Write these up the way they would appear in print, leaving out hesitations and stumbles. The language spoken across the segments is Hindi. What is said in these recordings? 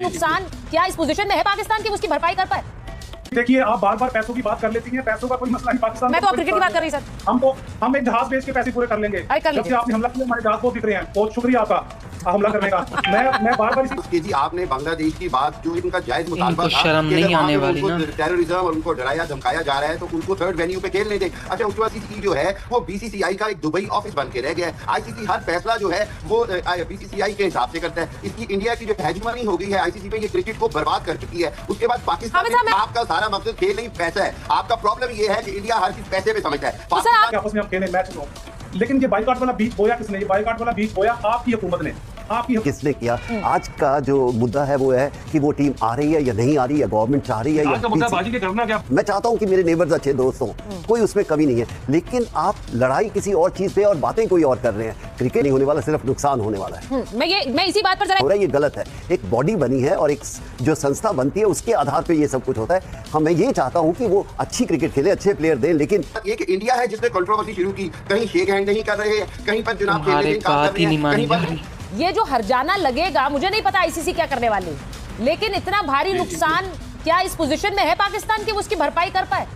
नुकसान क्या इस पोजीशन में है पाकिस्तान की उसकी भरपाई कर पाए? देखिए, आप बार बार पैसों की बात कर लेती हैं, पैसों का कोई मसला नहीं पाकिस्तान। मैं तो क्रिकेट की बात कर रही सर। हम एक जहाज बेच के पैसे पूरे कर लेंगे। जब से आपने हमला किया हमारे जहाज बहुत दिख रहे हैं। बहुत शुक्रिया आपका हमला करने का। मैं बार बार जी आपने बांग्लादेश की बात जो इनका जायज मुतालबा था, शर्म नहीं आने वाली ना। टेररिज्म और उनको डराया धमकाया जा रहा है तो उनको थर्ड वेन्यू पे खेलने दे। अच्छा, उसके बाद ICC जो है वो BCCI का एक दुबई ऑफिस बन के रह गया है। ICC हर फैसला जो है वो BCCI के हिसाब से करता है। इसकी इंडिया की जो हेजमनी हो गई है ICC पे, ये क्रिकेट को बर्बाद कर चुकी है। उसके बाद पाकिस्तान में आपका सारा मकसद खेल नहीं पैसा है। आपका प्रॉब्लम ये है कि इंडिया हर चीज पैसे पे समझता है। पाकिस्तान के आपस में हम खेलें मैच हो, लेकिन ये बाइकआउट वाला बीच बोया किसने? ये बाइकआउट वाला बीच बोया आपकी हुकूमत ने। किसने किया? आज का जो मुद्दा है वो है कि वो टीम आ रही है या नहीं आ रही है, गवर्नमेंट चाह रही है या बाजी के करना क्या? मैं चाहता हूं कि मेरे नेबर्स अच्छे दोस्त हों, कोई उसमें कमी नहीं है, लेकिन आप लड़ाई किसी और चीज पे और बातें कोई और कर रहे हैं। क्रिकेट नहीं होने वाला, सिर्फ नुकसान होने वाला है। मैं इसी बात पर जरा हो रहा है, ये गलत है। एक बॉडी बनी है और एक जो संस्था बनती है उसके आधार पे ये सब कुछ होता है। मैं ये चाहता हूँ कि वो अच्छी क्रिकेट खेले, अच्छे प्लेयर दें, लेकिन एक इंडिया है जिसने कंट्रोवर्सी शुरू की, कहीं शेक हैंड नहीं कर रहे हैं, कहीं पर जनाब खेलने का काम कर रहे हैं, कहीं पर ये जो हरजाना लगेगा, मुझे नहीं पता ICC क्या करने वाली, लेकिन इतना भारी नुकसान क्या इस पोजीशन में है पाकिस्तान की उसकी भरपाई कर पाए?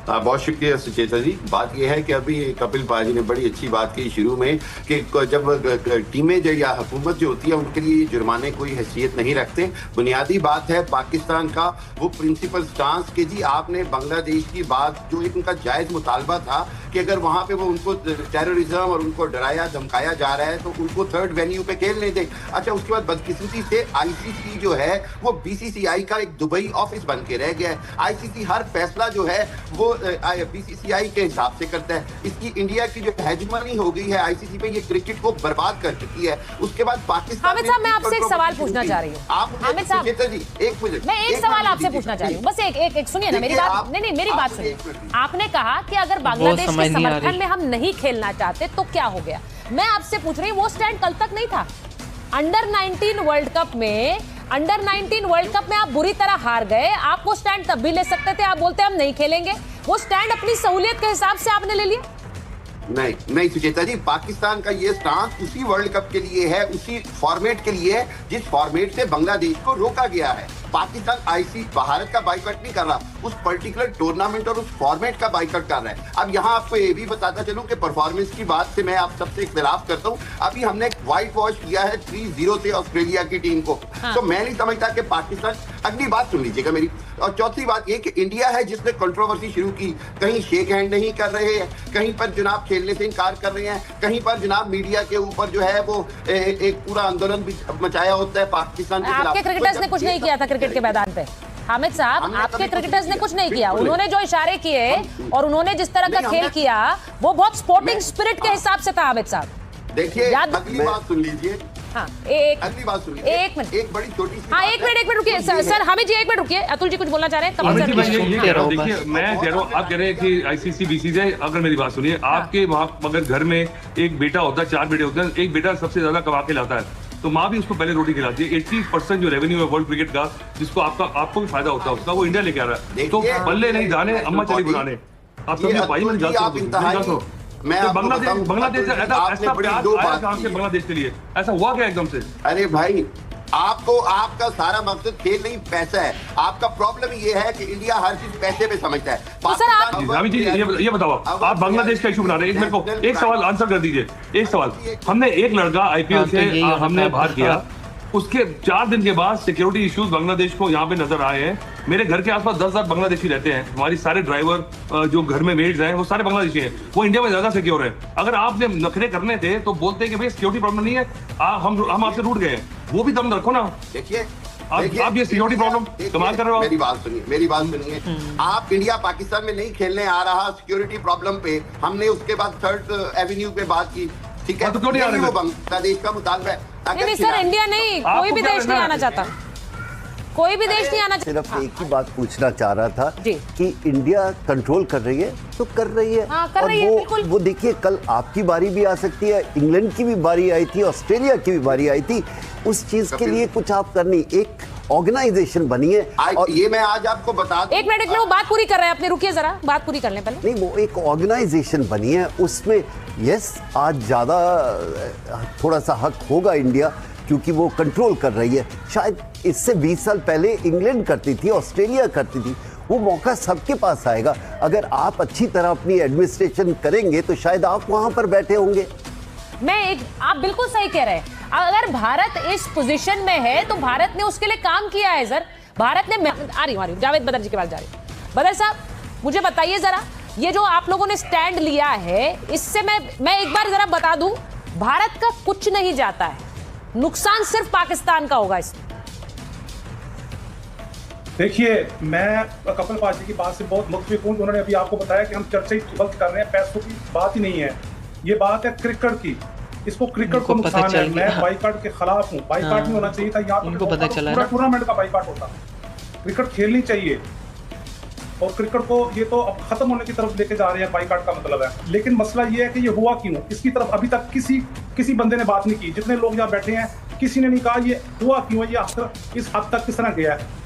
बहुत शुक्रिया सुचेता जी। बात यह है कि अभी कपिल पाजी ने बड़ी अच्छी बात की शुरू में कि जब टीमें जो या हुकूमत जो होती है उनके लिए जुर्माने कोई हैसियत नहीं रखते। बुनियादी बात है पाकिस्तान का वो प्रिंसिपल स्टांस कि जी आपने बांग्लादेश की बात जो एक उनका जायज मुतालबा था कि अगर वहाँ पे वो उनको टेररिज्म और उनको डराया धमकाया जा रहा है तो उनको थर्ड वेन्यू पे खेलने दे। अच्छा, उसके बाद बदकिस्मती से ICC जो है वो BCCI का एक दुबई ऑफिस बन के रह गया है। ICC हर फैसला जो है वो BCCI के हिसाब से करता है। इसकी इंडिया की जो हेजमनी हो गई है ICC पे, ये क्रिकेट को बर्बाद कर चुकी है। उसके बाद पाकिस्तान हामिद साहब, मैं आपसे एक सवाल पूछना चाह रही हूँ। हामिद साहब जी, एक मिनट, मैं एक सवाल आपसे पूछना चाह रही हूँ, बस एक सुनिए ना मेरी बात। नहीं, मेरी बात सुनिए। आपने कहा कि अगर बांग्लादेश के समर्थन में हम नहीं खेलना चाहते तो क्या हो गया? मैं आपसे पूछ रही हूँ, वो स्टैंड कल तक नहीं था। अंडर 19 वर्ल्ड कप में आप बुरी तरह हार गए, आप वो स्टैंड तब भी ले सकते थे। आप बोलते हम नहीं खेलेंगे, वो स्टैंड अपनी सहूलियत के हिसाब से आपने ले लिया। नहीं सुचेता जी, पाकिस्तान का ये स्टांस उसी वर्ल्ड कप के लिए है, उसी फॉर्मेट के लिए है जिस फॉर्मेट से बांग्लादेश को रोका गया है। पाकिस्तान भारत का बाइकआउट नहीं कर रहा, उस पर्टिकुलर टूर्नामेंट और उस फॉर्मेट का बाइकआउट कर रहा है। अब यहाँ आपको ये भी बताता चलूं कि परफॉर्मेंस की बात से मैं आप सबसे इख्तिलाफ करता हूँ। अभी हमने व्हाइट वॉश किया है 3-0 से ऑस्ट्रेलिया की टीम को। तो मैं नहीं समझता कि पाकिस्तान, अगली बात सुन लीजिएगा मेरी, और चौथी बात ये कि इंडिया है जिसने कंट्रोवर्सी शुरू की, कहीं शेक हैंड नहीं कर रहे हैं, कहीं पर जनाब खेलने से इनकार कर रहे हैं, कहीं पर जनाब मीडिया के ऊपर जो है वो एक पूरा आंदोलन भी मचाया होता है पाकिस्तान के खिलाफ। आपके क्रिकेटर्स ने कुछ नहीं किया था क्रिकेट के मैदान पे हामिद साहब, आपके क्रिकेटर्स ने कुछ नहीं किया। उन्होंने जो इशारे किए और उन्होंने जिस तरह का खेल किया वो बहुत स्पोर्टिंग स्पिरिट के हिसाब से था। हामिद साहब देखिए, अगली बात सुन लीजिए। हाँ, अगली बात सुन लीजिए। एक मिनट, एक बड़ी छोटी सी। हाँ, एक मिनट रुकिए सर। हामिद जी एक मिनट रुकिए, अतुल जी कुछ बोलना चाह रहे हैं। देखिए, मैं कह रहा हूँ, आप कह रहे हैं कि ICC BCCI, अगर मेरी बात सुनिए, आपके वहाँ अगर घर में एक बेटा होता है, 4 बेटे होते हैं, एक बेटा सबसे ज्यादा कमा के लाता है तो माँ भी उसको पहले रोटी खिलाती है। 80% जो रेवेन्यू है वर्ल्ड क्रिकेट का, जिसको आपको भी फायदा होता है उसका, वो इंडिया लेके आ रहा है। तो बल्ले नहीं जाने, अम्मा चली बुलाने। आप समझे भाई, मैं बांग्लादेश ऐसा प्यार आया कहाँ से बांग्लादेश के लिए? ऐसा हुआ क्या एकदम से? अरे भाई, आपका सारा मकसद खेल नहीं पैसा है। आपका प्रॉब्लम ये है कि इंडिया हर चीज पैसे पे समझता है। रावी जी, ये बताओ, आप बांग्लादेश का इशू बना रहे हैं। मेरे को एक सवाल आंसर कर दीजिए। एक सवाल, हमने एक लड़का IPL से हमने बाहर किया, उसके 4 दिन के बाद सिक्योरिटी इश्यूज बांग्लादेश को यहाँ पे नजर आए हैं। मेरे घर के आसपास 10,000 बांग्लादेशी रहते हैं। हमारी सारे ड्राइवर जो घर में मेड्स हैं वो सारे बांग्लादेशी हैं। वो इंडिया में ज्यादा सिक्योर है। अगर आपने नखरे करने थे तो बोलते कि भाई सिक्योरिटी प्रॉब्लम नहीं है, हम आपसे रूठ गए हैं, वो भी दम रखो ना। देखिए, आप ये सिक्योरिटी प्रॉब्लम कमाल कर रहे हो। मेरी बात सुनिए। आप इंडिया पाकिस्तान में नहीं खेलने आ रहा सिक्योरिटी प्रॉब्लम पे, हमने उसके बाद थर्ड एवेन्यू पे बात की, ठीक है? तो क्यों नहीं आ रहे? वो बांग्लादेश का मुतालबा है। नहीं सर, इंडिया नहीं, कोई भी देश नहीं आना चाहता, कोई भी देश नहीं आना चाहता। सिर्फ एक ही बात पूछना चाह रहा था कि इंडिया कंट्रोल कर रही है तो कर रही है। कर रही है, वो देखिए, कल आपकी बारी भी आ सकती है, इंग्लैंड की भी बारी आई थी, ऑस्ट्रेलिया की भी बारी आई थी। उस चीज के लिए कुछ आप करनी, एक ऑर्गेनाइजेशन बनी है। और ये मैं आज आपको बता दूं। एक मिनट में वो बात पूरी कर रहे हैं अपने, रुकिए जरा, बात पूरी कर लें पहले। नहीं, वो एक ऑर्गेनाइजेशन बनी है, उसमें यस आज ज्यादा थोड़ा सा हक होगा इंडिया, क्योंकि वो कंट्रोल कर रही है। शायद इससे 20 साल पहले इंग्लैंड करती थी, ऑस्ट्रेलिया करती थी, वो मौका सबके पास आएगा। अगर आप अच्छी तरह अपनी एडमिनिस्ट्रेशन करेंगे तो शायद आप वहां पर बैठे होंगे। आप बिल्कुल सही कह रहे हैं। अगर भारत इस पोजीशन में है तो भारत ने उसके लिए काम किया है सर। भारत ने आ रही हूँ जावेद बदर जी के पास जा रही हूँ। बदर साहब मुझे बताइए जरा, ये जो आप लोगों ने स्टैंड लिया है इससे मैं एक बार जरा बता दूं, भारत का कुछ नहीं जाता है, नुकसान सिर्फ पाकिस्तान का होगा इसमें। देखिए, मैं कपिल पाजी की बात से बहुत मुख्तलिफ हूं। उन्होंने अभी आपको बताया कि हम चर्चा ही गलत कर रहे हैं, पैसों की बात ही नहीं है, ये बात है क्रिकेट की। इसको क्रिकेट को नुकसान है। मैं बाइकाट के खिलाफ हूँ, बाइकाट नहीं होना चाहिए था। यहाँ पूरा टूर्नामेंट का बाइकाट होता, क्रिकेट खेलनी चाहिए। और क्रिकेट को ये तो अब खत्म होने की तरफ लेके जा रहे हैं, बाइकाट का मतलब है। लेकिन मसला ये है कि ये हुआ क्यों, इसकी तरफ अभी तक किसी बंदे ने बात नहीं की। जितने लोग यहाँ बैठे हैं किसी ने नहीं कहा ये हुआ क्यों है, ये इस हद तक किस तरह गया है।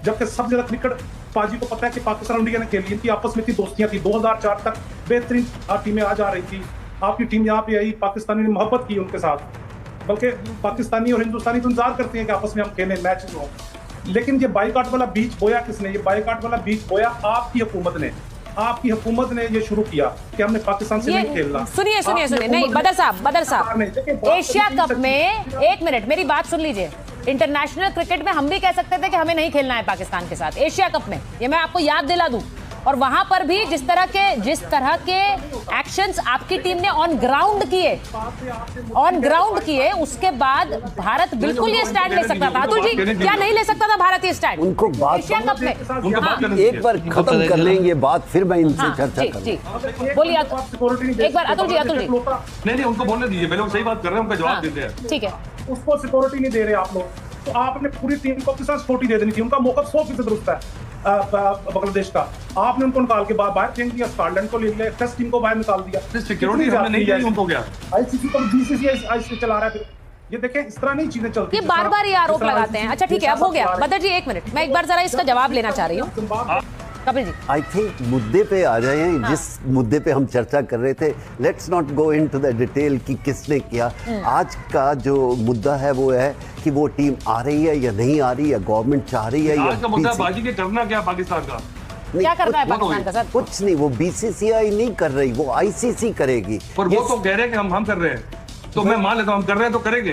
जबकि सबसे ज्यादा क्रिकेट पाजी को पता है कि पाकिस्तान इंडिया ने खेली, इनकी आपस में इतनी दोस्तियां थी। 2004 तक बेहतरीन टीमें आ जा रही थी। आपकी टीम यहाँ पे आई, पाकिस्तानी ने मोहब्बत की उनके साथ, बल्कि पाकिस्तानी और हिंदुस्तानी तो इंतजार करते हैं कि आपस में हम खेलें, मैच हो। लेकिन ये बाइकाट वाला बीज बोया किसने? ये बाइकाट वाला बीज बोया आपकी हुकूमत ने। आपकी हुकूमत ने ये शुरू किया कि हमने पाकिस्तान से नहीं खेलना। सुनिए नहीं, बदर साहब एशिया कप में, एक मिनट मेरी बात सुन लीजिए। इंटरनेशनल क्रिकेट में हम भी कह सकते थे कि हमें नहीं खेलना है पाकिस्तान के साथ। एशिया कप में, ये मैं आपको याद दिला दूं, और वहां पर भी जिस तरह के एक्शंस आपकी टीम ने ऑन ग्राउंड किए, उसके बाद भारत बिल्कुल ये स्टैंड ले सकता था। अतुल जी, क्या नहीं ले सकता था भारत ये स्टैंड? उनको बात एशिया कप में एक बार खत्म कर लेंगे बात, फिर मैं इनसे चर्चा करूंगा। बोलिए एक बार अतुल जी। नहीं, उनको बोलने दीजिए, पहले वो सही बात कर रहे हैं, उनका जवाब देते हैं। ठीक है, उसको सिक्योरिटी नहीं दे रहे आप लोग, तो आपने पूरी टीम को किस तरह सिक्योरिटी दे देनी थी? उनका मौका 100% दुरुस्त है बांग्लादेश का। आपने उनको निकाल के बाहर फेंक दिया, स्कॉटलैंड को ले लिया, टेस्ट टीम को बाहर निकाल दिया। सिक्योरिटी हमने नहीं दी उनको, क्या आईसीसी को बीसीसीआई चला रहा है। ये देखें, इस तरह नहीं चीजें चलती। ये बार-बार ये आरोप लगाते हैं। अच्छा ठीक है, अब हो गया। बदर जी एक मिनट, मैं एक बार जरा इसका जवाब लेना चाह रही हूँ। कपिल जी, आई थिंक मुद्दे पे आ जाए, जिस मुद्दे पे हम चर्चा कर रहे थे। Let's not go into the detail कि किसने किया। आज का जो मुद्दा है वो है कि वो टीम आ रही है या नहीं आ रही, या गवर्नमेंट चाह रही है, आज का मुद्दा बाजी के करना क्या पाकिस्तान का, क्या करना है पाकिस्तान का सर? कुछ नहीं, वो बीसीसीआई नहीं कर रही, वो आईसीसी करेगी। पर वो तो कह रहे हैं कि हम कर रहे हैं, तो मैं मान लेता हूं हम कर रहे हैं तो करेंगे।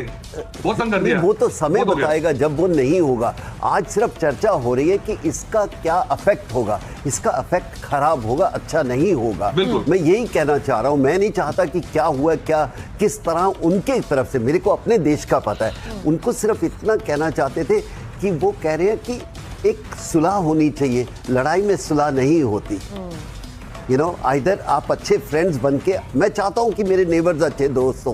वो तंग कर दिया, वो तो समय बताएगा जब वो नहीं होगा। आज सिर्फ चर्चा हो रही है कि इसका क्या इफेक्ट होगा। इसका इफेक्ट खराब होगा, अच्छा नहीं होगा। मैं यही कहना चाह रहा हूं। मैं नहीं चाहता कि क्या हुआ, क्या किस तरह उनके तरफ से, मेरे को अपने देश का पता है। उनको सिर्फ इतना कहना चाहते थे कि वो कह रहे हैं कि एक सुलह होनी चाहिए, लड़ाई में सुलह नहीं होती। आइदर आप अच्छे फ्रेंड्स बन के, मैं चाहता हूं कि मेरे नेबर्स अच्छे दोस्त हों,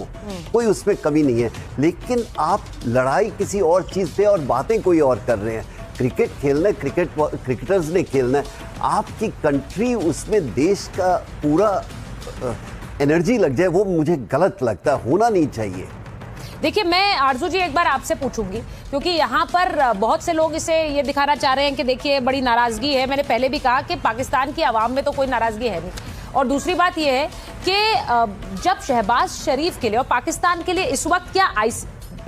कोई उसमें कमी नहीं है, लेकिन आप लड़ाई किसी और चीज़ पे और बातें कोई और कर रहे हैं। क्रिकेट खेलना है, क्रिकेटर्स ने खेलना है, आपकी कंट्री उसमें देश का पूरा एनर्जी लग जाए, वो मुझे गलत लगता है, होना नहीं चाहिए। देखिए, मैं आरजू जी एक बार आपसे पूछूंगी, क्योंकि यहाँ पर बहुत से लोग इसे ये दिखाना चाह रहे हैं कि देखिए बड़ी नाराजगी है। मैंने पहले भी कहा कि पाकिस्तान की आवाम में तो कोई नाराजगी है नहीं। और दूसरी बात ये है कि जब शहबाज शरीफ के लिए और पाकिस्तान के लिए इस वक्त क्या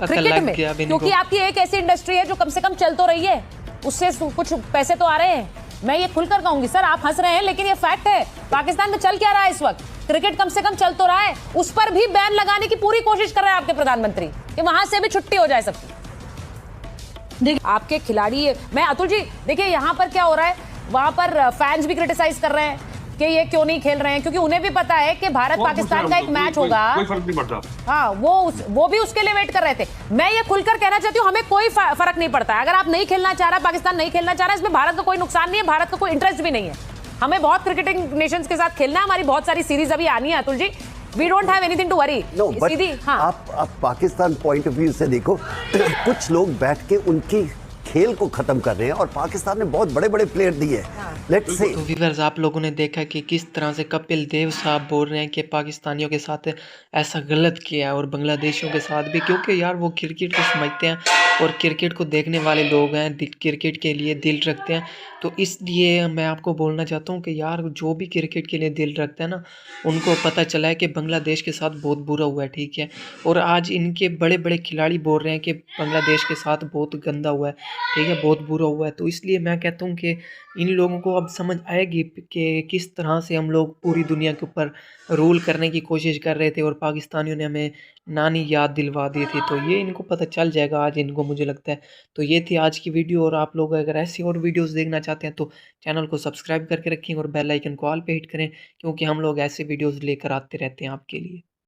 क्रिकेट में, क्योंकि आपकी एक ऐसी इंडस्ट्री है जो कम से कम चल तो रही है, उससे कुछ पैसे तो आ रहे हैं। मैं ये खुलकर कहूंगी, सर आप हंस रहे हैं लेकिन ये फैक्ट है। पाकिस्तान में चल क्या रहा है इस वक्त? क्रिकेट कम से कम चल तो रहा है, उस पर भी बैन लगाने की पूरी कोशिश कर रहे हैं आपके प्रधानमंत्री कि वहां से भी छुट्टी हो जाए सबकी। आपके खिलाड़ी, मैं अतुल जी देखिए यहाँ पर क्या हो रहा है, वहां पर फैंस भी क्रिटिसाइज कर रहे हैं कि ये क्यों नहीं खेल रहे हैं, क्योंकि उन्हें भी पता है कि भारत पाकिस्तान का एक मैच होगा। कोई फर्क नहीं पड़ता। हाँ, वो भी उसके लिए वेट कर रहे थे। मैं ये खुलकर कहना चाहती हूँ, हमें कोई फर्क नहीं पड़ता। अगर आप नहीं खेलना चाह रहा, पाकिस्तान नहीं खेलना चाह रहा, इसमें भारत का कोई नुकसान नहीं है, भारत का कोई इंटरेस्ट भी नहीं है। हमें बहुत क्रिकेटिंग नेशंस के साथ खेलना है, हमारी बहुत सारी सीरीज अभी आनी है Atul ji. We don't have anything to worry. आप पाकिस्तान पॉइंट ऑफ व्यू से देखो, कुछ लोग बैठ के उनकी खेल को खत्म कर रहे हैं, और पाकिस्तान ने बहुत बड़े बड़े प्लेयर दिए हैं। Let's say. तो व्यूअर्स, आप लोगों ने देखा कि किस तरह से कपिल देव साहब बोल रहे हैं कि पाकिस्तानियों के साथ ऐसा गलत किया है और बांग्लादेशियों के साथ भी, क्योंकि यार वो क्रिकेट को समझते हैं और क्रिकेट को देखने वाले लोग हैं, क्रिकेट के लिए दिल रखते हैं। तो इसलिए मैं आपको बोलना चाहता हूँ कि यार जो भी क्रिकेट के लिए दिल रखते हैं ना, उनको पता चला है कि बांग्लादेश के साथ बहुत बुरा हुआ है, ठीक है। और आज इनके बड़े बड़े खिलाड़ी बोल रहे हैं कि बांग्लादेश के साथ बहुत गंदा हुआ है, ठीक है, बहुत बुरा हुआ है। तो इसलिए मैं कहता हूँ कि इन लोगों को अब समझ आएगी कि किस तरह से हम लोग पूरी दुनिया के ऊपर रूल करने की कोशिश कर रहे थे और पाकिस्तानियों ने हमें नानी याद दिलवा दी थी। तो ये इनको पता चल जाएगा आज इनको, मुझे लगता है। तो ये थी आज की वीडियो, और आप लोग अगर ऐसी और वीडियोस देखना चाहते हैं तो चैनल को सब्सक्राइब करके रखें और बेल आइकन को ऑल पे हिट करें, क्योंकि हम लोग ऐसे वीडियोस लेकर आते रहते हैं आपके लिए।